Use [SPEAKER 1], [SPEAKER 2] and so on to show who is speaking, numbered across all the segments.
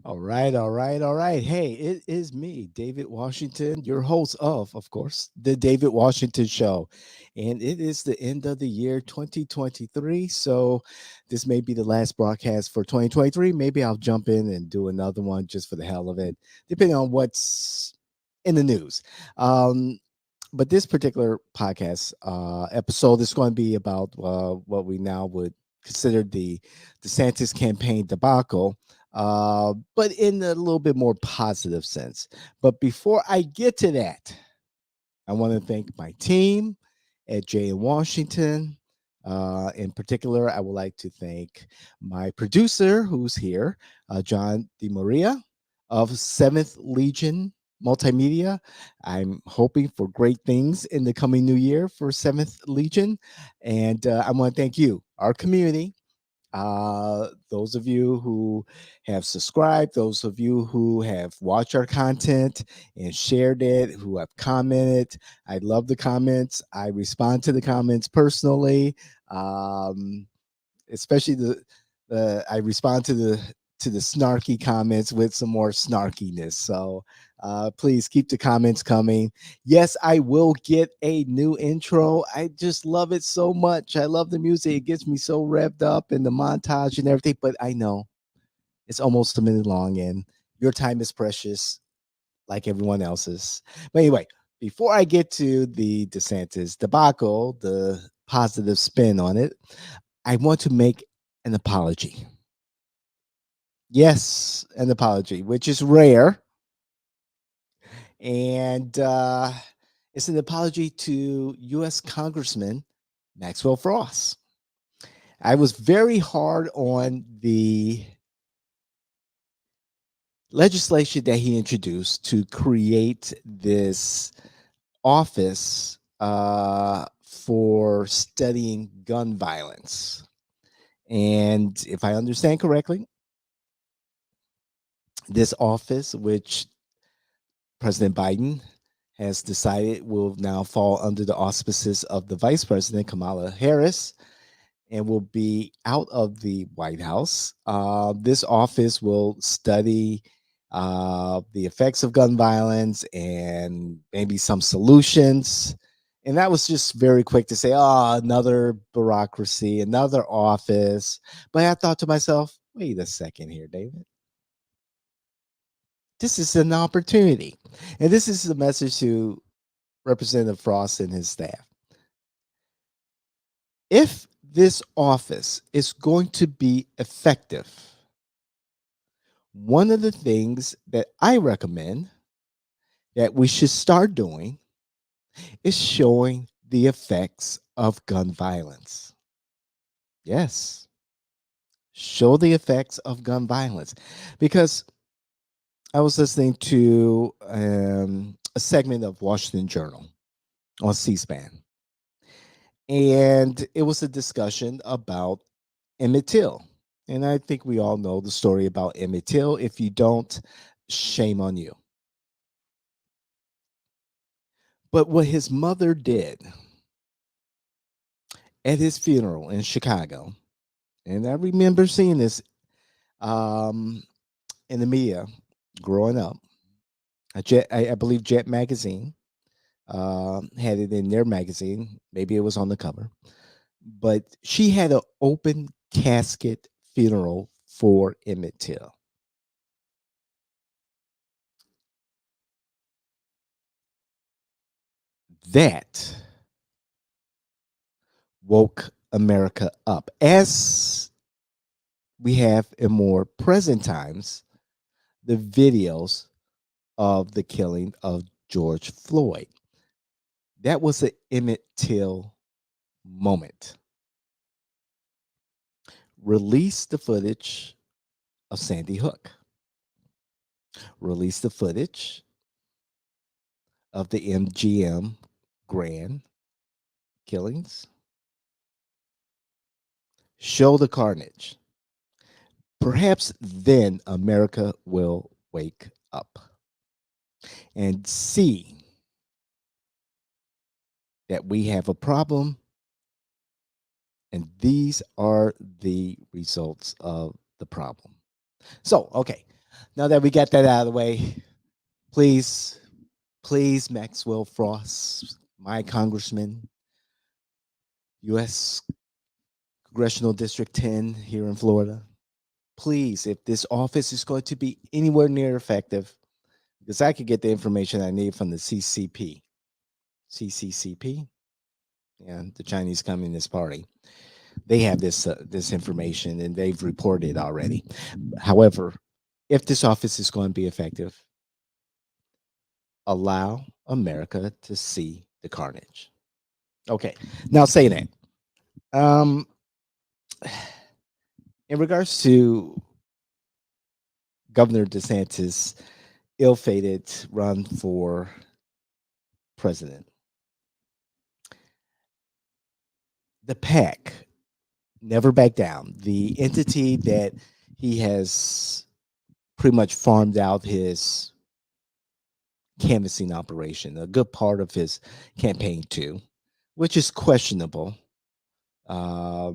[SPEAKER 1] All right, all right, all right. Hey, it is me, David Washington, your host of course, the David Washington Show. And it is the end of the year 2023. So this may be the last broadcast for 2023. Maybe I'll jump in and do another one just for the hell of it, depending on what's in the news. Um, but this particular podcast episode is going to be about what we now would consider the DeSantis campaign debacle, but in a little bit more positive sense. But before I get to that, I want to thank my team at Jay in Washington. In particular, I would like to thank my producer who's here, John DeMaria of 7th Legion Multimedia. I'm hoping for great things in the coming new year for 7th Legion. And I want to thank you, our community, those of you who have subscribed, those of you who have watched our content and shared it, who have commented. I love the comments. I respond to the comments personally, especially I respond to the snarky comments with some more snarkiness. So please keep the comments coming. Yes, I will get a new intro. I just love it so much. I love the music. It gets me so revved up in the montage and everything. But I know it's almost a minute long and your time is precious like everyone else's. But anyway, before I get to the DeSantis debacle, the positive spin on it, I want to make an apology. Yes, an apology, which is rare. And it's an apology to U.S. Congressman Maxwell Frost. I was very hard on the legislation that he introduced to create this office for studying gun violence. And if I understand correctly, this office, which President Biden has decided will now fall under the auspices of the Vice President, Kamala Harris, and will be out of the White House. This office will study the effects of gun violence and maybe some solutions. And that was just very quick to say, oh, another bureaucracy, another office. But I thought to myself, wait a second here, David. This is an opportunity. And this is the message to Representative Frost and his staff. If this office is going to be effective, one of the things that I recommend that we should start doing is showing the effects of gun violence. Yes, show the effects of gun violence. Because I was listening to a segment of Washington Journal on C-SPAN, and it was a discussion about Emmett Till. And I think we all know the story about Emmett Till. If you don't, shame on you. But what his mother did at his funeral in Chicago, and I remember seeing this um, in the media growing up. I believe Jet Magazine had it in their magazine. Maybe it was on the cover. But she had an open casket funeral for Emmett Till. that woke America up. As we have in more present times, the videos of the killing of George Floyd. That was an Emmett Till moment. Release the footage of Sandy Hook. Release the footage of the MGM Grand killings. Show the carnage. Perhaps then America will wake up and see that we have a problem, and these are the results of the problem. So, okay, now that we got that out of the way, please, please, Maxwell Frost, my congressman, U.S. Congressional District 10 here in Florida, please, if this office is going to be anywhere near effective, because I could get the information I need from the CCCP, and the Chinese Communist Party. They have this information and they've reported already. However, if this office is going to be effective, allow America to see the carnage. Okay, now saying that, in regards to Governor DeSantis' ill-fated run for president, the PAC never back down. The entity that he has pretty much farmed out his canvassing operation, a good part of his campaign too, which is questionable. I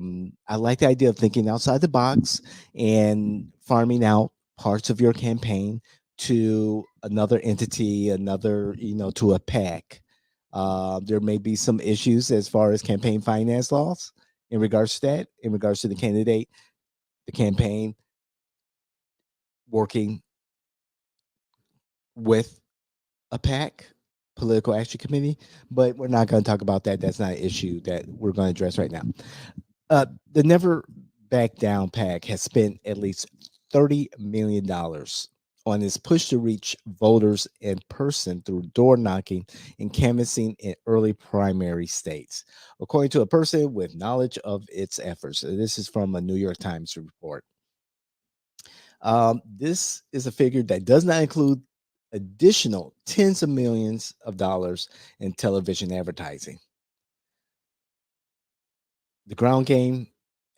[SPEAKER 1] like the idea of thinking outside the box and farming out parts of your campaign to another entity, to a PAC. There may be some issues as far as campaign finance laws in regards to that, in regards to the candidate, the campaign working with a PAC, political action committee, but we're not going to talk about that. That's not an issue that we're going to address right now. The Never Back Down PAC has spent at least $30 million on its push to reach voters in person through door knocking and canvassing in early primary states, according to a person with knowledge of its efforts. This is from a New York Times report. This is a figure that does not include additional tens of millions of dollars in television advertising. The ground game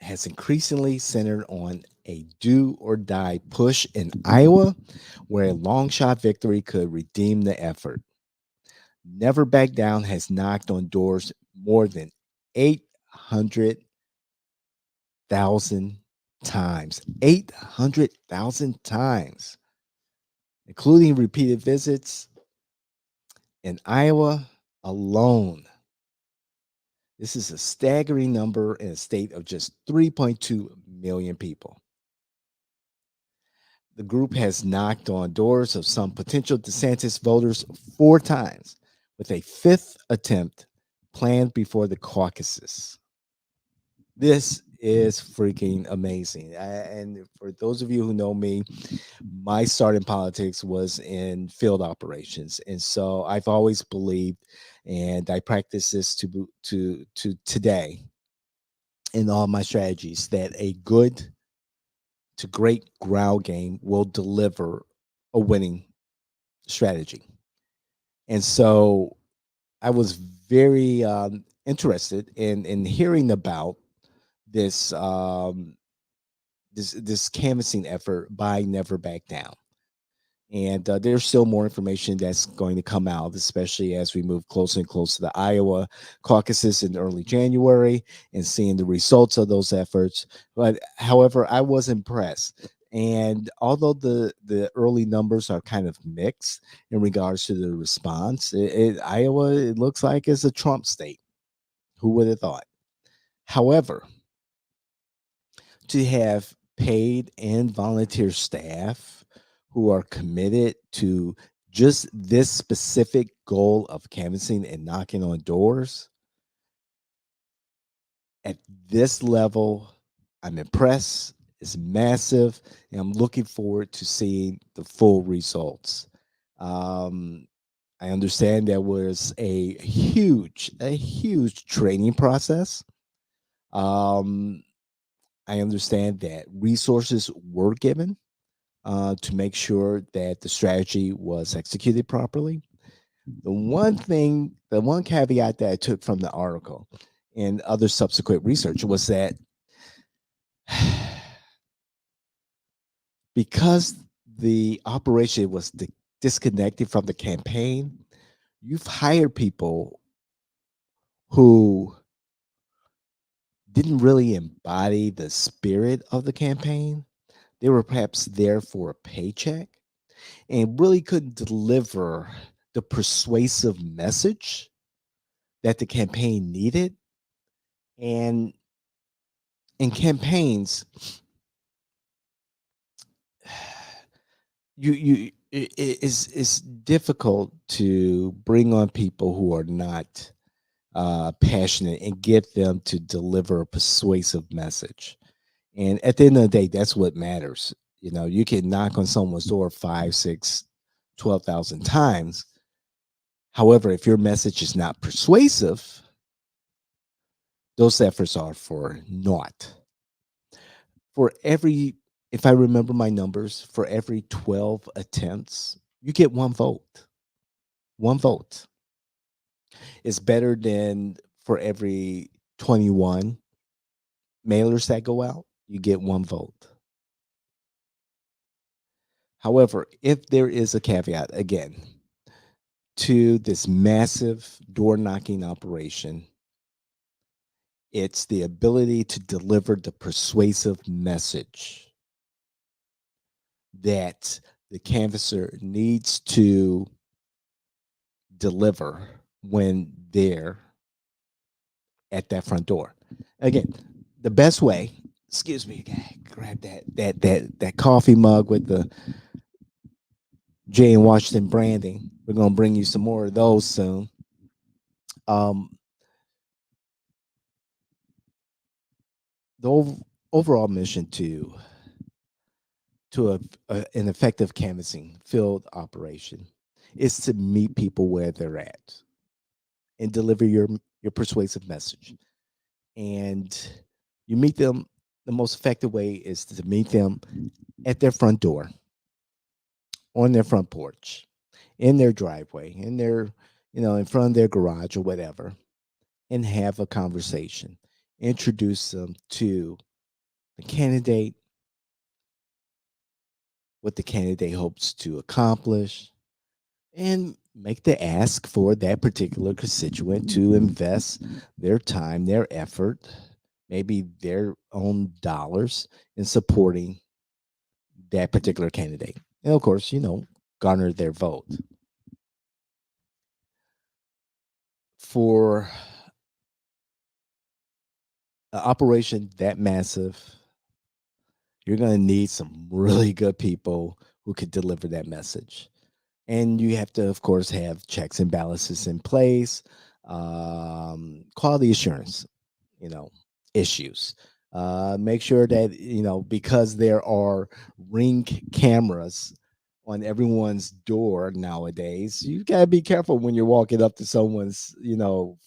[SPEAKER 1] has increasingly centered on a do or die push in Iowa, where a long shot victory could redeem the effort. Never Back Down has knocked on doors more than 800,000 times. 800,000 times, including repeated visits in Iowa alone. This is a staggering number in a state of just 3.2 million people. The group has knocked on doors of some potential DeSantis voters 4 times, with a 5th attempt planned before the caucuses. This is freaking amazing. And for those of you who know me, my start in politics was in field operations. And so I've always believed, and I practice this to today in all my strategies, that a good to great ground game will deliver a winning strategy. And so I was very interested in hearing about this this canvassing effort by Never Back Down. And there's still more information that's going to come out, especially as we move closer and closer to the Iowa caucuses in early January and seeing the results of those efforts. But however, I was impressed. And although the early numbers are kind of mixed in regards to the response, Iowa, it looks like it's a Trump state. Who would have thought? However, to have paid and volunteer staff who are committed to just this specific goal of canvassing and knocking on doors at this level, I'm impressed. It's massive, and I'm looking forward to seeing the full results. Um, I understand there was a huge training process. Um, I understand that resources were given to make sure that the strategy was executed properly. The one caveat that I took from the article and other subsequent research was that because the operation was disconnected from the campaign, you've hired people who didn't really embody the spirit of the campaign. They were perhaps there for a paycheck and really couldn't deliver the persuasive message that the campaign needed. And in campaigns, it's difficult to bring on people who are not passionate and get them to deliver a persuasive message. And at the end of the day, that's what matters. You know, you can knock on someone's door 5, 6, 12,000 times. However, if your message is not persuasive, those efforts are for naught. For every, if I remember my numbers, for every 12 attempts, you get one vote. One vote is better than for every 21 mailers that go out, you get one vote. However, if there is a caveat, again, to this massive door knocking operation, it's the ability to deliver the persuasive message that the canvasser needs to deliver when they're at that front door. Again, the best way, excuse me, grab that coffee mug with the Jay and Washington branding. We're gonna bring you some more of those soon. Um, the overall mission to an effective canvassing field operation is to meet people where they're at and deliver your persuasive message. And you meet them. The most effective way is to meet them at their front door, on their front porch, in their driveway, in their, in front of their garage or whatever, and have a conversation. Introduce them to the candidate, what the candidate hopes to accomplish, and make the ask for that particular constituent to invest their time, their effort, maybe their own dollars in supporting that particular candidate. And of course, garner their vote. For an operation that massive, you're going to need some really good people who could deliver that message. And you have to, of course, have checks and balances in place, quality assurance, you know, issues. Make sure that, because there are ring cameras on everyone's door nowadays, you got to be careful when you're walking up to someone's,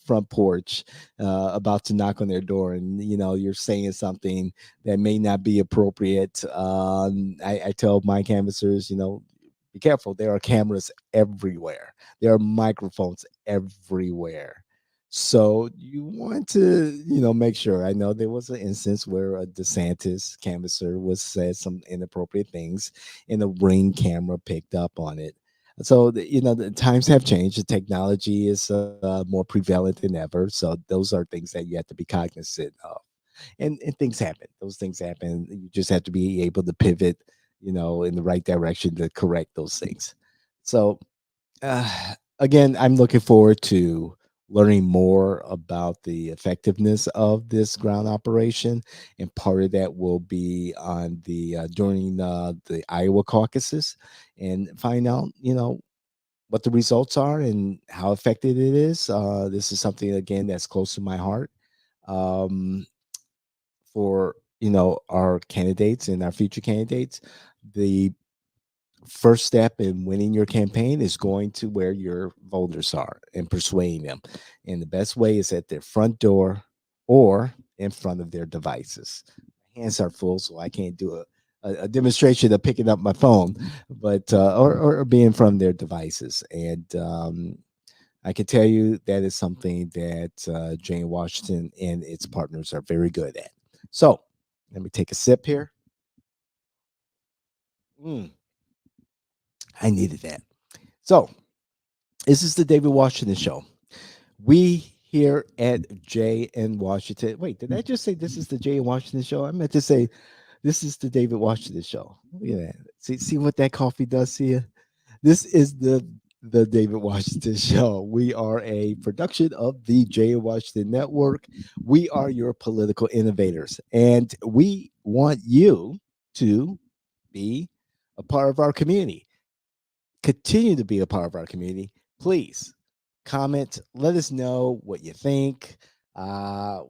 [SPEAKER 1] front porch, about to knock on their door, and you're saying something that may not be appropriate. I tell my canvassers, be careful. There are cameras everywhere. There are microphones everywhere. So you want to, make sure. I know there was an instance where a DeSantis canvasser was said some inappropriate things, and the ring camera picked up on it. So the times have changed. The technology is more prevalent than ever. So those are things that you have to be cognizant of. And things happen. Those things happen. You just have to be able to pivot, in the right direction to correct those things. So again, I'm looking forward to learning more about the effectiveness of this ground operation, and part of that will be on the during the Iowa caucuses, and find out, what the results are and how effective it is. This is something again that's close to my heart. Um, for our candidates and our future candidates, the first step in winning your campaign is going to where your voters are and persuading them. And the best way is at their front door or in front of their devices. My hands are full, so I can't do a demonstration of picking up my phone, but or be in front of their devices. And I can tell you that is something that Jane Washington and its partners are very good at. So let me take a sip here. Mm, I needed that. So this is the David Washington Show. We here at Jay and Washington. Wait, did I just say this is the Jay and Washington Show? I meant to say this is the David Washington Show. Look at that. See what that coffee does to you? This is the David Washington Show. We are a production of the Jay and Washington Network. We are your political innovators, and we want you to be a part of our community. Continue to be a part of our community. Please comment. Let us know what you think. Uh,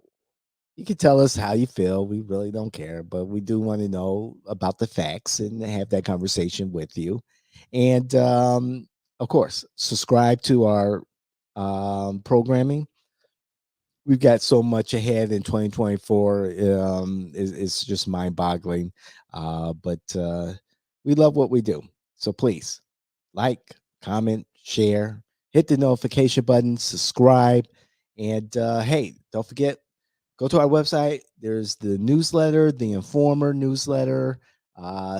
[SPEAKER 1] you can tell us how you feel. We really don't care, but we do want to know about the facts and have that conversation with you. And of course, subscribe to our programming. We've got so much ahead in 2024. It's just mind boggling. But we love what we do. So please like, comment, share, hit the notification button, subscribe. And hey, don't forget, go to our website. There's the newsletter, the Informer newsletter.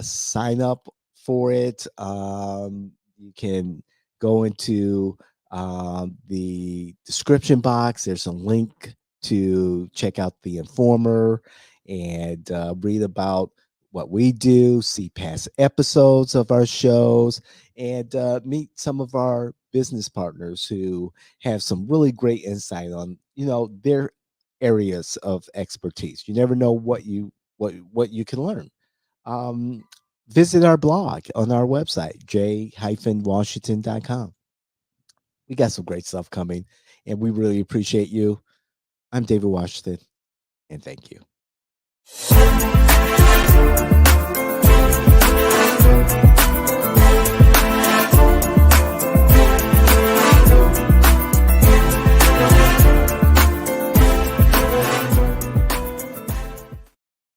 [SPEAKER 1] Sign up for it. You can go into the description box. There's a link to check out the Informer and read about what we do, see past episodes of our shows, and meet some of our business partners who have some really great insight on their areas of expertise. You never know what you can learn. Um, Visit our blog on our website, j-washington.com. We got some great stuff coming, and we really appreciate you. I'm David Washington, and thank you.